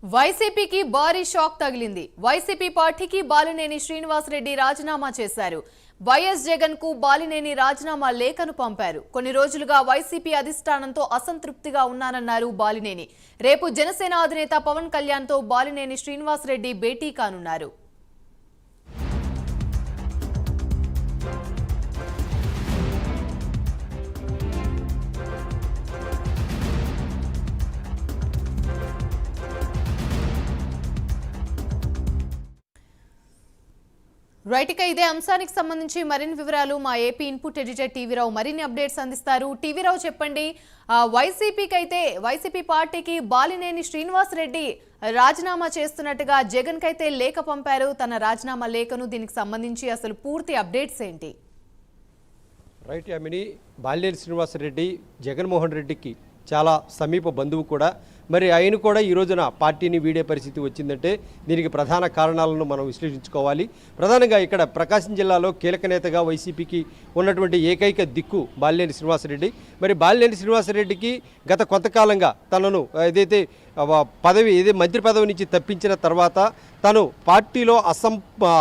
వైసీపీకి భారీ షాక్ తగిలింది. వైసీపీ పార్టీకి బాలినేని శ్రీనివాసరెడ్డి రాజీనామా చేశారు. వైఎస్ జగన్ కు బాలినేని రాజీనామా లేఖను పంపారు. కొన్ని రోజులుగా వైసీపీ అధిష్టానంతో అసంతృప్తిగా ఉన్నానన్నారు బాలినేని. రేపు జనసేన అధినేత పవన్ కళ్యాణ్ తో బాలినేని శ్రీనివాసరెడ్డి భేటీ కానున్నారు. రైట్, ఇక ఇదే అంశానికి సంబంధించి మరిన్ని వివరాలు మా ఏపీ ఇన్పుట్ ఎడిటర్ టీవీరావు మరిన్ని అప్డేట్స్ అందిస్తారు. టీవీరావు, చెప్పండి. వైసీపీ పార్టీకి బాలినేని శ్రీనివాసరెడ్డి రాజీనామా చేస్తున్నట్టుగా జగన్ కైతే లేఖ పంపారు. తన రాజీనామా లేఖను, దీనికి సంబంధించి అసలు పూర్తి అప్డేట్స్ ఏంటి? రైట్ యామిని, బాలినేని శ్రీనివాసరెడ్డి జగన్మోహన్ రెడ్డికి చాలా సమీప బంధువు కూడా. మరి ఆయన కూడా ఈ రోజున పార్టీని వీడే పరిస్థితి వచ్చిందంటే దీనికి ప్రధాన కారణాలను మనం విశ్లేషించుకోవాలి. ప్రధానంగా ఇక్కడ ప్రకాశం జిల్లాలో కీలక నేతగా వైసీపీకి ఉన్నటువంటి ఏకైక దిక్కు బాలినేని శ్రీనివాసరెడ్డి. మరి బాలినేని శ్రీనివాసరెడ్డికి గత కొంతకాలంగా తనను ఏదైతే మంత్రి పదవి నుంచి తప్పించిన తర్వాత తను పార్టీలో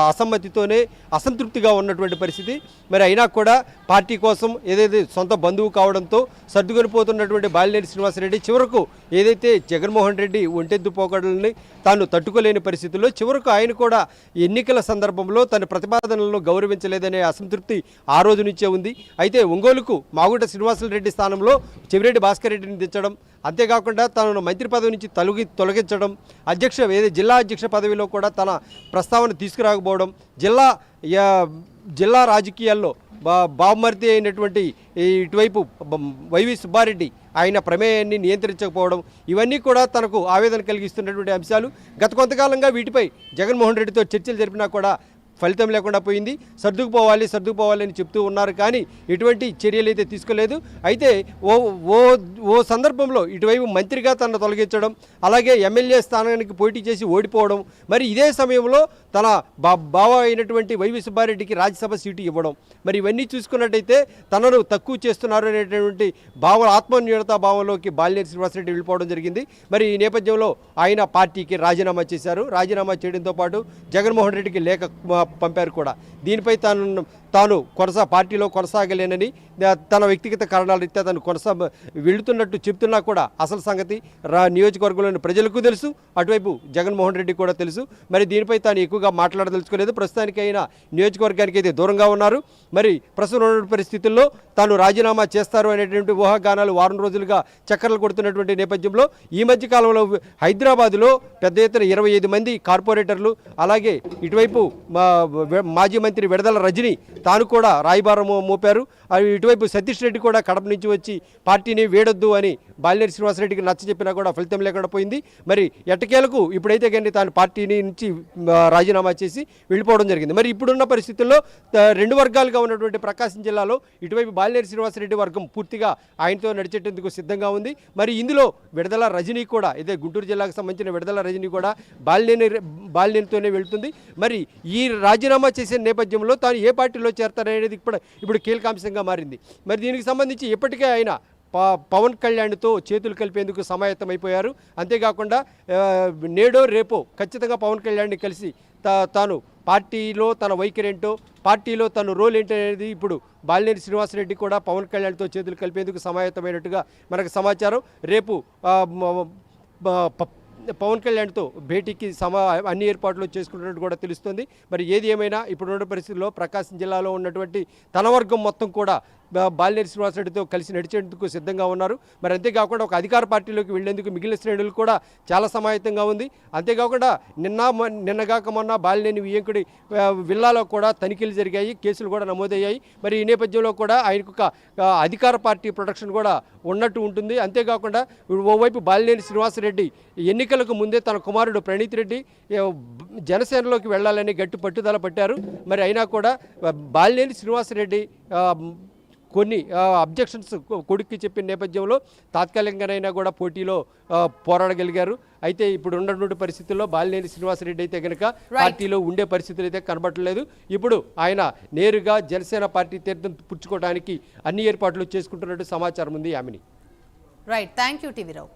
అసమ్మతితోనే అసంతృప్తిగా ఉన్నటువంటి పరిస్థితి. మరి అయినా కూడా పార్టీ కోసం ఏదైతే సొంత బంధువు కావడంతో సర్దుకొనిపోతున్నటువంటి బాలినేని శ్రీనివాసరెడ్డి చివరకు ఏదైతే జగన్మోహన్ రెడ్డి ఒంటెద్దు పోకడల్ని తాను తట్టుకోలేని పరిస్థితుల్లో చివరకు ఆయన కూడా ఎన్నికల సందర్భంలో తన ప్రతిపాదనలను గౌరవించలేదనే అసంతృప్తి ఆ రోజు నుంచే ఉంది. అయితే ఒంగోలుకు మాగుంట శ్రీనివాసరెడ్డి స్థానంలో చెవిరెడ్డి భాస్కర్ రెడ్డిని దించడం, అంతేకాకుండా తనను మంత్రి పదవి నుంచి తొలగించడం, జిల్లా అధ్యక్ష పదవిలో కూడా తన ప్రస్తావన తీసుకురాకపోవడం, జిల్లా రాజకీయాల్లో బావమర్తి అయినటువంటి ఇటువైపు వైవి సుబ్బారెడ్డి ఆయన ప్రమేయాన్ని నియంత్రించకపోవడం, ఇవన్నీ కూడా తనకు ఆవేదన కలిగిస్తున్నటువంటి అంశాలు. గత కొంతకాలంగా వీటిపై జగన్మోహన్ రెడ్డితో చర్చలు జరిపినా కూడా ఫలితం లేకుండా పోయింది. సర్దుకుపోవాలి అని చెప్తూ ఉన్నారు, కానీ ఎటువంటి చర్యలు అయితే తీసుకోలేదు. అయితే ఓ సందర్భంలో ఇటువైపు మంత్రిగా తనను తొలగించడం, అలాగే ఎమ్మెల్యే స్థానానికి పోటీ చేసి ఓడిపోవడం, మరి ఇదే సమయంలో తన బావ అయినటువంటి వైవి సుబ్బారెడ్డికి రాజ్యసభ సీటు ఇవ్వడం, మరి ఇవన్నీ చూసుకున్నట్టయితే తనను తక్కువ చేస్తున్నారు అనేటువంటి ఆత్మన్యూనతా భావంలోకి బాలినేని శ్రీనివాసరెడ్డి వెళ్ళిపోవడం జరిగింది. మరి ఈ నేపథ్యంలో ఆయన పార్టీకి రాజీనామా చేశారు. రాజీనామా చేయడంతో పాటు జగన్మోహన్ రెడ్డికి లేఖ పంపారు కూడా. దీనిపై తాను పార్టీలో కొనసాగలేనని, తన వ్యక్తిగత కారణాల రీత్యా తను వెళుతున్నట్టు చెప్తున్నా కూడా అసలు సంగతి నియోజకవర్గంలోని ప్రజలకు తెలుసు, అటువైపు జగన్మోహన్ రెడ్డి కూడా తెలుసు. మరి దీనిపై తాను ఎక్కువగా మాట్లాడదలుచుకోలేదు. ప్రస్తుతానికి అయినా నియోజకవర్గానికి అయితే దూరంగా ఉన్నారు. మరి ప్రస్తుతం ఉన్న పరిస్థితుల్లో తాను రాజీనామా చేస్తారు అనేటువంటి ఊహాగానాలు వారం రోజులుగా చక్కర్లు కొడుతున్నటువంటి నేపథ్యంలో ఈ మధ్య కాలంలో హైదరాబాదులో పెద్ద ఎత్తున 25 మంది కార్పొరేటర్లు, అలాగే ఇటువైపు మాజీ మంత్రి విడదల రజని తాను కూడా రాయబారం మోపారు. ఇటువైపు సతీష్ రెడ్డి కూడా కడప నుంచి వచ్చి పార్టీని వీడొద్దు అని బాలినేని శ్రీనివాసరెడ్డికి నచ్చ చెప్పినా కూడా ఫలితం లేకుండా పోయింది. మరి ఎట్టకేలకు ఇప్పుడైతే కానీ తాను పార్టీని నుంచి రాజీనామా చేసి వెళ్ళిపోవడం జరిగింది. మరి ఇప్పుడున్న పరిస్థితుల్లో రెండు వర్గాలుగా ఉన్నటువంటి ప్రకాశం జిల్లాలో ఇటువైపు బాలినేని శ్రీనివాసరెడ్డి వర్గం పూర్తిగా ఆయనతో నడిచేటందుకు సిద్ధంగా ఉంది. మరి ఇందులో విడదల రజని కూడా, ఇదే గుంటూరు జిల్లాకు సంబంధించిన విడదల రజని కూడా బాలినేనితోనే వెళ్తుంది. మరి ఈ రాజీనామా చేసే నేపథ్యంలో తాను ఏ పార్టీలో చేరతారనేది ఇప్పుడు కీలకాంశంగా మారింది. మరి దీనికి సంబంధించి ఇప్పటికే ఆయన పవన్ కళ్యాణ్తో చేతులు కలిపేందుకు సమాయత్తమైపోయారు. అంతేకాకుండా నేడో రేపో ఖచ్చితంగా పవన్ కళ్యాణ్ని కలిసి తాను పార్టీలో తన వైఖరేంటో, పార్టీలో తన రోల్ ఏంటనేది ఇప్పుడు బాలినేని శ్రీనివాసరెడ్డి కూడా పవన్ కళ్యాణ్తో చేతులు కలిపేందుకు సమాయత్తమైనట్టుగా మనకు సమాచారం. రేపు పవన్ కళ్యాణ్తో భేటీకి అన్ని ఏర్పాట్లు చేసుకున్నట్టు కూడా తెలుస్తుంది. మరి ఏది ఏమైనా ఇప్పుడున్న పరిస్థితుల్లో ప్రకాశం జిల్లాలో ఉన్నటువంటి తన వర్గం మొత్తం కూడా బాలినేని శ్రీనివాసరెడ్డితో కలిసి నడిచేందుకు సిద్ధంగా ఉన్నారు. మరి అంతేకాకుండా ఒక అధికార పార్టీలోకి వెళ్లేందుకు మిగిలిన శ్రేణులు కూడా చాలా సమాయత్తంగా ఉంది. అంతేకాకుండా నిన్నగాక మొన్న బాలినేని వియ్యంకుడి విల్లాలో కూడా తనిఖీలు జరిగాయి, కేసులు కూడా నమోదయ్యాయి. మరి ఈ నేపథ్యంలో కూడా ఆయనకు ఒక అధికార పార్టీ ప్రొటెక్షన్ కూడా ఉన్నట్టు ఉంటుంది. అంతేకాకుండా ఓవైపు బాలినేని శ్రీనివాసరెడ్డి ఎన్నికలకు ముందే తన కుమారుడు ప్రణీత్ రెడ్డి జనసేనలోకి వెళ్లాలని గట్టి పట్టుదల పట్టారు. మరి అయినా కూడా బాలినేని శ్రీనివాసరెడ్డి కొన్ని అబ్జెక్షన్స్ కొడుక్కి చెప్పిన నేపథ్యంలో తాత్కాలికంగానైనా కూడా పోటీలో పోరాడగలిగారు. అయితే ఇప్పుడు ఉన్నటువంటి పరిస్థితుల్లో బాలినేని శ్రీనివాసరెడ్డి అయితే కనుక పార్టీలో ఉండే పరిస్థితులు అయితే కనబడలేదు. ఇప్పుడు ఆయన నేరుగా జనసేన పార్టీ తీర్థం పుచ్చుకోవడానికి అన్ని ఏర్పాట్లు చేసుకుంటున్నట్టు సమాచారం ఉంది. యామిని. Right, thank you టీవీరావు.